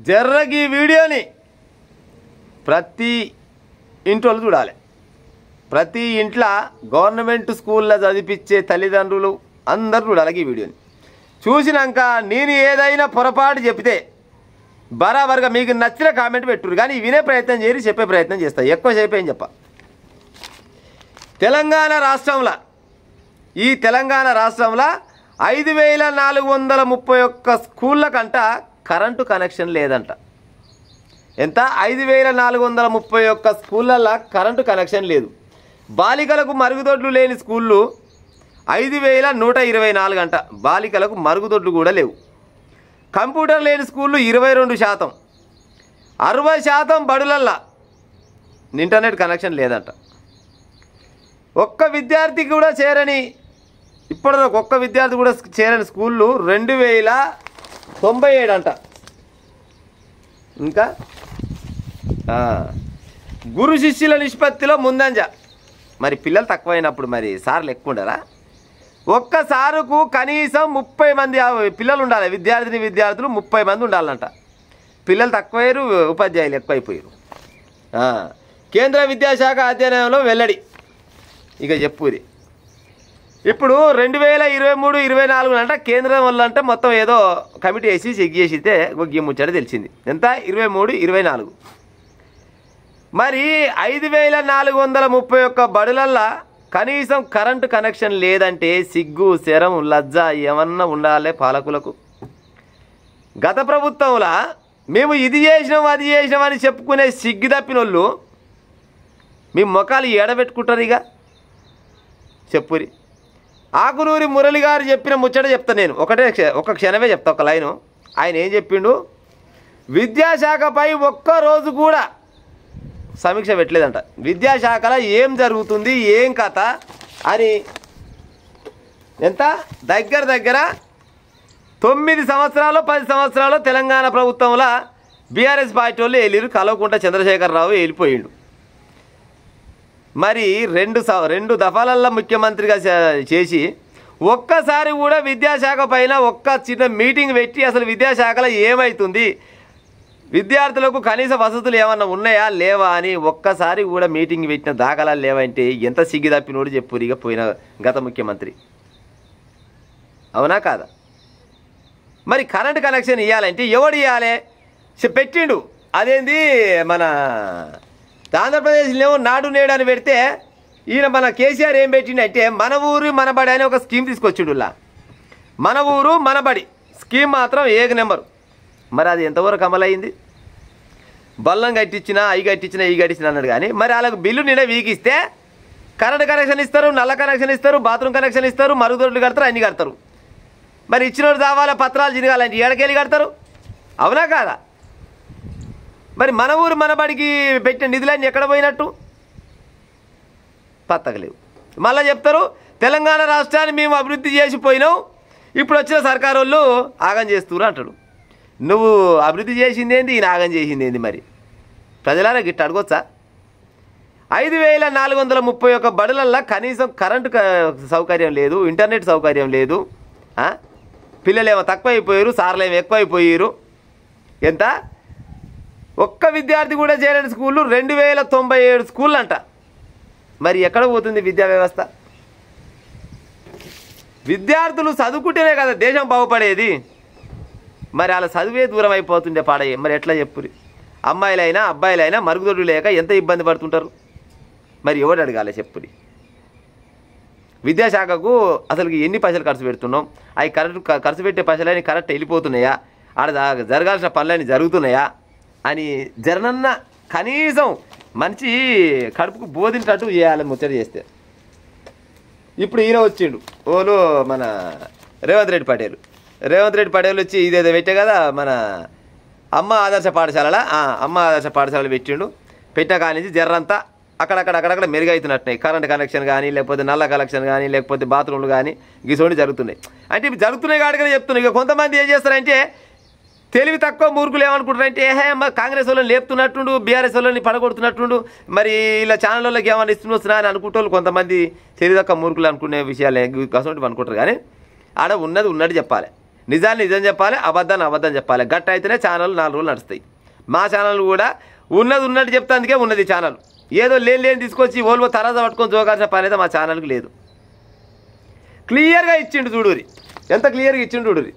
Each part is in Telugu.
జర్రకి వీడియోని ప్రతి ఇంట్లో చూడాలి. ప్రతి ఇంట్లో గవర్నమెంట్ స్కూల్లో చదివించే తల్లిదండ్రులు అందరూ చూడాలి ఈ వీడియోని. చూసినాక నేను ఏదైనా పొరపాటు చెప్తే బరాబర్గా మీకు నచ్చిన కామెంట్ పెట్టురు, కానీ వినే ప్రయత్నం చేసి చెప్పే ప్రయత్నం చేస్తా. ఎక్కువ చెప్పేం చెప్ప. తెలంగాణ రాష్ట్రంలో 5431 స్కూళ్ళ కంట కరెంటు కనెక్షన్ లేదంట. ఎంత? 5431 స్కూళ్ళల్లో కరెంటు కనెక్షన్ లేదు. బాలికలకు మరుగుదొడ్లు లేని స్కూళ్ళు 5124 అంట. బాలికలకు మరుగుదొడ్లు కూడా లేవు. కంప్యూటర్ లేని స్కూళ్ళు 22%. 60% బడులల్లో ఇంటర్నెట్ కనెక్షన్ లేదంట. ఒక్క విద్యార్థి కూడా చేరని స్కూళ్ళు 2097 అంట. ఇంకా గురు శిష్యుల నిష్పత్తిలో ముందంజ. మరి పిల్లలు తక్కువైనప్పుడు మరి సార్లు ఎక్కువ ఉండరా? ఒక్క సారుకు కనీసం 30 మంది పిల్లలు ఉండాలి. విద్యార్థులు 30 మంది ఉండాలంట. పిల్లలు తక్కువయ్యారు, ఉపాధ్యాయులు ఎక్కువైపోయారు. కేంద్ర విద్యాశాఖ అధ్యయనంలో వెల్లడి. ఇక చెప్పుది. ఇప్పుడు 2023-24 అంట కేంద్రం వల్ల అంటే మొత్తం ఏదో కమిటీ వేసి చెక్ చేసితే ఒక ముచ్చట తెలిసింది. ఎంత? 23-24. మరి 5431 బడులల్లో కనీసం కరెంటు కనెక్షన్ లేదంటే సిగ్గు, శరం, లజ్జ ఏమన్నా ఉండాలి పాలకులకు. గత ప్రభుత్వంలో మేము ఇది చేసినాం అది చేసినాం అని చెప్పుకునే సిగ్గు తప్పినోళ్ళు మీ ముఖాలు ఏడబెట్టుకుంటారు. ఇక చెప్పురి. ఆకునూరి మురళి గారు చెప్పిన ముచ్చట చెప్తా నేను. ఒక క్షణమే చెప్తా, ఒక లైను. ఆయన ఏం చెప్పిండు? విద్యాశాఖపై ఒక్కరోజు కూడా సమీక్ష పెట్టలేదంట. విద్యాశాఖలో ఏం జరుగుతుంది, ఏం కథ అని. ఎంత? దగ్గర 9 సంవత్సరాలు 10 సంవత్సరాలు తెలంగాణ ప్రభుత్వంలో బీఆర్ఎస్ పార్టీ వాళ్ళు వెళ్ళిరు. కల్వకుంట్ల చంద్రశేఖరరావు వెళ్ళిపోయిండు. మరి రెండు దఫాలల్లో ముఖ్యమంత్రిగా చేసి ఒక్కసారి కూడా విద్యాశాఖ పైన ఒక్క చిన్న మీటింగ్ పెట్టి అసలు విద్యాశాఖలో ఏమవుతుంది, విద్యార్థులకు కనీస వసతులు ఏమన్నా ఉన్నాయా లేవా అని ఒక్కసారి కూడా మీటింగ్ పెట్టిన దాఖలాలు లేవంటే ఎంత సిగ్గు తప్పినోడు చెప్పురిగా పోయిన గత ముఖ్యమంత్రి. అవునా కాదా? మరి కరెంటు కనెక్షన్ ఇవ్వాలంటే ఎవడు ఇవ్వాలి? పెట్టిండు. అదేంది మన ఆంధ్రప్రదేశ్లో నాడు నేడు అని పెడితే ఈయన మన కేసీఆర్ ఏం పెట్టిండంటే మన ఊరు మనబడి అని ఒక స్కీమ్ తీసుకొచ్చిండులా. మన ఊరు మనబడి స్కీమ్ మాత్రం ఏక నెంబరు. మరి అది ఎంతవరకు అమలైంది? బల్లం కట్టించినా ఈ కట్టించినా అన్నాడు. కానీ మరి వాళ్ళకు బిల్లు నిండా వీకిస్తే కరెంటు కనెక్షన్ ఇస్తారు, నల్ల కనెక్షన్ ఇస్తారు, బాత్రూమ్ కనెక్షన్ ఇస్తారు, మరుగుదొడ్లు కడతారు, అన్నీ కడతారు. మరి ఇచ్చినోడు కావాలా పత్రాలు చిరగాలంటే ఏడకెళ్ళి కడతారు. అవునా కాదా? మరి మన ఊరు మనబడికి పెట్టిన నిధులన్నీ ఎక్కడ పోయినట్టు? పత్తకలేవు. మళ్ళీ చెప్తారు తెలంగాణ రాష్ట్రాన్ని మేము అభివృద్ధి చేసిపోయినాం, ఇప్పుడు వచ్చిన సర్కారు వాళ్ళు ఆగం చేస్తున్నారు అంటాడు. నువ్వు అభివృద్ధి చేసింది ఏంది, ఈయన ఆగం చేసింది ఏంది? మరి ప్రజలారా గిట్ట అడగొచ్చా? 5431 బడులల్లో కనీసం కరెంటు సౌకర్యం లేదు, ఇంటర్నెట్ సౌకర్యం లేదు. పిల్లలేమో తక్కువైపోయారు, సార్లేమో ఎక్కువైపోయారు. ఎంత? ఒక్క విద్యార్థి కూడా చేరని స్కూళ్ళు 2097 స్కూళ్ళు అంట. మరి ఎక్కడ పోతుంది విద్యా వ్యవస్థ? విద్యార్థులు చదువుకుంటేనే కదా దేశం బాగుపడేది. మరి అలా చదివే దూరం అయిపోతుండే పాడయ్యే. మరి ఎట్లా చెప్పురి? అమ్మాయిలైనా అబ్బాయిలైనా మరుగుదొడ్లు లేక ఎంత ఇబ్బంది పడుతుంటారు. మరి ఎవరు అడగాలి చెప్పురి? విద్యాశాఖకు అసలు ఎన్ని పైసలు ఖర్చు పెడుతున్నాం, అవి కరెక్ట్ ఖర్చు పెట్టే పైసలని కరెక్ట్ వెళ్ళిపోతున్నాయా, ఆడ జరగాల్సిన పనులన్నీ జరుగుతున్నాయా అని జరనన్న కనీసం మంచి కడుపుకు బోధింటట్టు చేయాలని ముచ్చట చేస్తే. ఇప్పుడు ఈయన వచ్చిండు ఓలు మన రేవంత్ రెడ్డి పటేల్ వచ్చి ఇదేదో పెట్టే కదా మన అమ్మ ఆదర్శ పాఠశాలలు పెట్టిండు. పెట్టిన కాడి నుంచి జర్రంతా అక్కడక్కడ మెరుగవుతున్నట్టున్నాయి. కరెంట్ కనెక్షన్ కానీ, లేకపోతే నల్ల కనెక్షన్ కానీ, లేకపోతే బాత్రూమ్లు కానీ గిసోండి జరుగుతున్నాయి. అంటే ఇప్పుడు జరుగుతున్నాయి కాడికనే చెప్తున్నాయి. ఇక కొంతమంది ఏం చేస్తారంటే తెలివి తక్కువ మూర్ఖులు ఏమనుకుంటారంటే అమ్మ కాంగ్రెస్ వాళ్ళని లేపుతున్నట్టుండు, బీఆర్ఎస్ వాళ్ళని పడగొడుతున్నట్టుండు, మరి ఇలా ఛానళ్ళకి ఏమైనా ఇస్తున్నా అని అనుకుంటూ కొంతమంది తెలివి తక్కువ మూర్ఖులు అనుకునే విషయాలు కసంటి అనుకుంటారు. కానీ ఆడ ఉన్నది ఉన్నట్టు చెప్పాలి. నిజాన్ని నిజం చెప్పాలి, అబద్ధాన్ని అబద్ధం చెప్పాలి. గట్ట అయితేనే ఛానల్ 4 రోజులు నడుస్తాయి. మా ఛానల్ కూడా ఉన్నది ఉన్నట్టు చెప్తాందుకే ఉన్నది ఛానల్. ఏదో లేని తీసుకొచ్చి ఓల్వో తరాజ పట్టుకొని జోగాల్సిన పని అయితే మా ఛానల్కి లేదు. క్లియర్గా ఇచ్చిండు చూడురి, ఎంత క్లియర్గా ఇచ్చిండు చూడురి.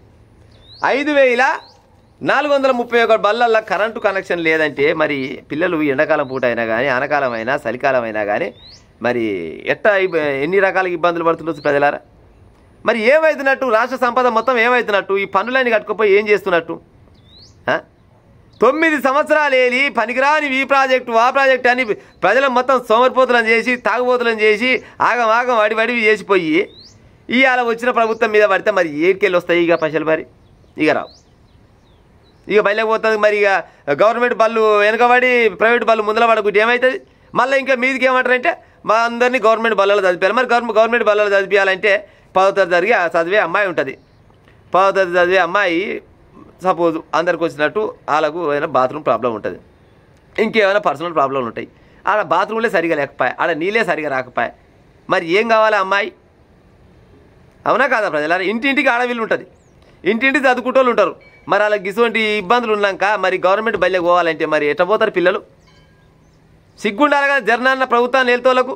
5431 బళ్ళల్లో కరెంటు కనెక్షన్ లేదంటే మరి పిల్లలు ఎండాకాలం పూట అయినా కానీ ఆనకాలం అయినా చలికాలం అయినా కానీ మరి ఎన్ని రకాల ఇబ్బందులు పడుతుండొచ్చు ప్రజలారా. మరి ఏమవుతున్నట్టు? రాష్ట్ర సంపద మొత్తం ఏమవుతున్నట్టు? ఈ పన్నులన్నీ కట్టుకుపోయి ఏం చేస్తున్నట్టు? 9 సంవత్సరాలు ఏలి పనికిరాని ఈ ప్రాజెక్టు ఆ ప్రాజెక్టు అని ప్రజలు మొత్తం సోమరిపోతులను చేసి తాగుబోతులను చేసి ఆగం వడివడివి చేసిపోయి ఇవాళ వచ్చిన ప్రభుత్వం మీద పడితే మరి ఏడికెళ్ళి వస్తాయి ఇక పైసలు? మరి ఇక రావు, ఇక బయలుపోతుంది. మరి ఇక గవర్నమెంట్ బళ్ళు వెనకబడి ప్రైవేట్ బళ్ళు ముందర పడకుంటే ఏమవుతుంది? మళ్ళీ ఇంకా మీదికి ఏమంటారంటే మా అందరినీ గవర్నమెంట్ బళ్ళలో చదివించాలి. మరి గవర్నమెంట్ బళ్ళలో చదివించాలంటే 10వ తరగతి చదివే అమ్మాయి ఉంటుంది. 10వ తరగతి చదివే అమ్మాయి సపోజ్ అందరికి వచ్చినట్టు వాళ్ళకు ఏమైనా బాత్రూమ్ ప్రాబ్లం ఉంటుంది, ఇంకేమైనా పర్సనల్ ప్రాబ్లంలు ఉంటాయి. ఆడ బాత్రూమ్లే సరిగా లేకపోయా, ఆడ నీళ్ళే సరిగా రాకపోయా, మరి ఏం కావాలి అమ్మాయి? అవునా కాదా ప్రజలారా? ఇంటింటికి ఆడవిల్లు ఉంటుంది, ఇంటింటికి చదువుకుంటూ ఉంటారు. మరి వాళ్ళకి ఇటువంటి ఇబ్బందులు ఉన్నాక మరి గవర్నమెంట్ బయలుకి పోవాలంటే మరి ఎట్లా పోతారు పిల్లలు? సిగ్గుండాలి కదా జర్నాన్న ప్రభుత్వాన్ని వెళ్తోళ్ళకు.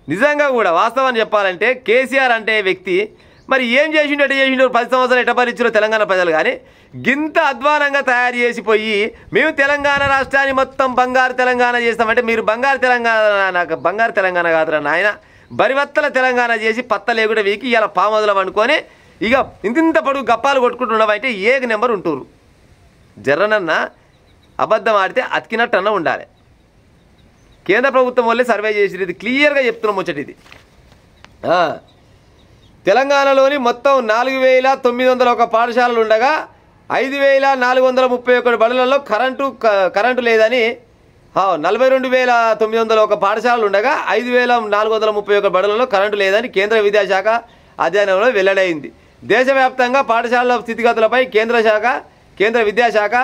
నిజంగా కూడా వాస్తవాన్ని చెప్పాలంటే కేసీఆర్ అంటే వ్యక్తి మరి ఏం చేసిండు, ఎట్ట చేసిండు, 10 సంవత్సరాలు ఎట్ట పరిచారో తెలంగాణ ప్రజలు. కానీ గింత అధ్వానంగా తయారు చేసిపోయి మేము తెలంగాణ రాష్ట్రాన్ని మొత్తం బంగారు తెలంగాణ చేస్తామంటే మీరు బంగారు తెలంగాణ కాదురా నాయన, బరివత్తల తెలంగాణ చేసి పత్త లేకుండా వీకి ఇలా పామదులం అనుకొని ఇక ఇంత పొడుగు గప్పాలు కొట్టుకుంటున్నామంటే ఏక నెంబర్ ఉంటురు. జర్రనన్న అబద్ధం ఆడితే అతికినట్టన్నా ఉండాలి. కేంద్ర ప్రభుత్వం వల్లే సర్వే చేసి ఇది క్లియర్గా చెప్తున్నాం ముచ్చట. ఇది తెలంగాణలోని మొత్తం 4901 పాఠశాలలు ఉండగా 5431 బడులలో కరెంటు లేదని, 42,901 పాఠశాలలు ఉండగా 5431 బడులలో కరెంటు లేదని కేంద్ర విద్యాశాఖ అధ్యయనంలో వెల్లడైంది. దేశవ్యాప్తంగా పాఠశాలల స్థితిగతులపై కేంద్ర విద్యాశాఖ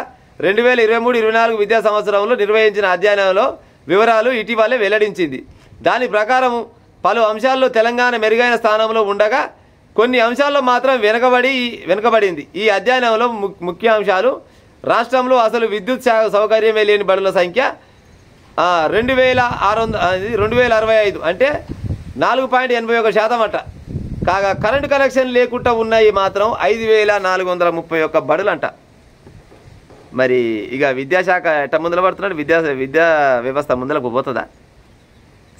2023-24 విద్యా సంవత్సరంలో నిర్వహించిన అధ్యయనంలో వివరాలు ఇటీవలే వెల్లడించింది. దాని ప్రకారం పలు అంశాల్లో తెలంగాణ మెరుగైన స్థానంలో ఉండగా కొన్ని అంశాల్లో మాత్రం వెనుకబడింది. ఈ అధ్యయనంలో ముఖ్య అంశాలు: రాష్ట్రంలో అసలు విద్యుత్ సౌకర్యమే లేని బడుల సంఖ్య 2065 అంటే 4.81% అట. కాగా కరెంటు కనెక్షన్ లేకుండా ఉన్నాయి మాత్రం 5431 బడులు అంట. మరి ఇక విద్యాశాఖ ఎట్ట ముందర పడుతున్నాడు? విద్యా వ్యవస్థ ముందరకు పోతుందా?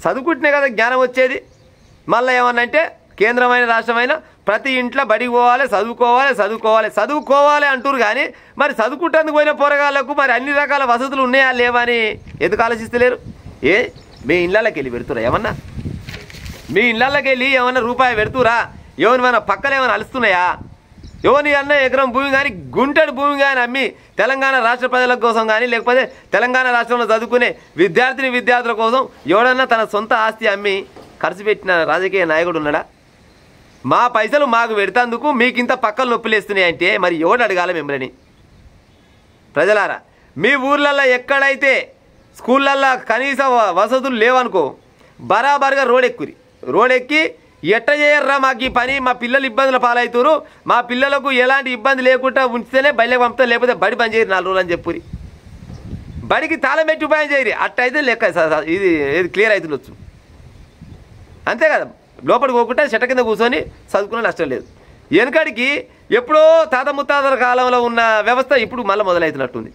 చదువుకుంటునే కదా జ్ఞానం వచ్చేది. మళ్ళీ ఏమన్నా అంటే కేంద్రమైన రాష్ట్రమైన ప్రతి ఇంట్లో బడికి పోవాలి, చదువుకోవాలి అంటారు. కానీ మరి చదువుకుంటేందుకు పోయిన పోరగాళ్ళకు మరి అన్ని రకాల వసతులు ఉన్నాయా లేవా అని ఎందుకు ఆలోచిస్తలేరు? మీ ఇళ్ళకి వెళ్ళి పెడుతురా ఏమన్నా? మీ ఇళ్ళకి వెళ్ళి ఏమన్నా రూపాయి పెడుతురా? ఏమన్నా పక్కన ఏమైనా అలుస్తున్నాయా? ఎవరిని అన్న ఎకరం భూమి కానీ గుంటడి భూమి కానీ అమ్మి తెలంగాణ రాష్ట్ర ప్రజల కోసం కానీ లేకపోతే తెలంగాణ రాష్ట్రంలో చదువుకునే విద్యార్థుల కోసం ఎవడన్నా తన సొంత ఆస్తి అమ్మి ఖర్చు పెట్టిన రాజకీయ నాయకుడు ఉన్నాడా? మా పైసలు మాకు పెడతాందుకు మీకింత పక్కలు నొప్పిలేస్తున్నాయి అంటే మరి ఎవడు అడగాలి మిమ్మల్ని? ప్రజలారా, మీ ఊర్లల్లో ఎక్కడైతే స్కూళ్ళల్లో కనీస వసతులు లేవనుకో బరాబర్గా రోడెక్కి ఎట్ట చేయర్రా మాకు ఈ పని, మా పిల్లలు ఇబ్బందుల పాలవుతారు, మా పిల్లలకు ఎలాంటి ఇబ్బంది లేకుండా ఉంచితేనే బయటకు పంపుతారు, లేకపోతే బడి పని చేయరు 4 రోజులు అని చెప్పురి. బడికి తాళం పెట్టి ఉపాయం చేయరు. అట్టయితే లెక్క ఇది క్లియర్ అవుతుండొచ్చు. అంతే కదా, లోపలికి పోకుండా చెట్ట కింద కూర్చొని చదువుకునే నష్టం లేదు. వెనకడికి ఎప్పుడో తాత ముత్తాతల కాలంలో ఉన్న వ్యవస్థ ఇప్పుడు మళ్ళీ మొదలవుతున్నట్టుంది.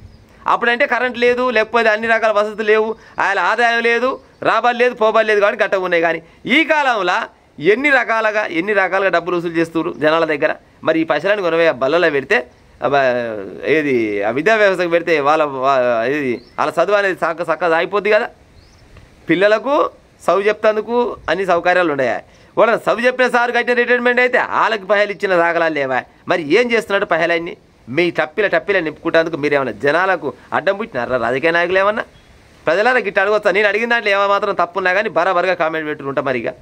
అప్పుడంటే కరెంట్ లేదు, లేకపోతే అన్ని రకాల వసతులు లేవు, ఆయన ఆదాయం లేదు, రాబడి లేదు, పోబడి లేదు, కాబట్టి గట్ట ఉన్నాయి. కానీ ఈ కాలంలో ఎన్ని రకాలుగా డబ్బులు వసూలు చేస్తున్నారు జనాల దగ్గర. మరి ఈ పైసలను కొనవే బల్లలో పెడితే ఏది ఆ విద్యా వ్యవస్థకు పెడితే వాళ్ళ చదువు అనేది చక్కగా అయిపోద్ది కదా. పిల్లలకు చదువు చెప్తాందుకు అన్ని సౌకర్యాలు ఉన్నాయా? వాళ్ళ చదువు చెప్పిన సార్ కట్టిన రిటైర్మెంట్ అయితే వాళ్ళకి పైసలు ఇచ్చిన దాఖలాలు లేవా? మరి ఏం చేస్తున్నాడు పైసలన్నీ? మీ టప్పిల నింపుకుంటేందుకు మీరేమన్నా జనాలకు అడ్డం పుట్టినారా రాజకీయ నాయకులు ఏమన్నా? ప్రజలారా గిట్ట అడగొచ్చా? నేను అడిగిన దాంట్లో ఏమాత్రం తప్పున్నా కానీ బరాబర్గా కామెంట్ పెట్టుకుంటా మరిగా.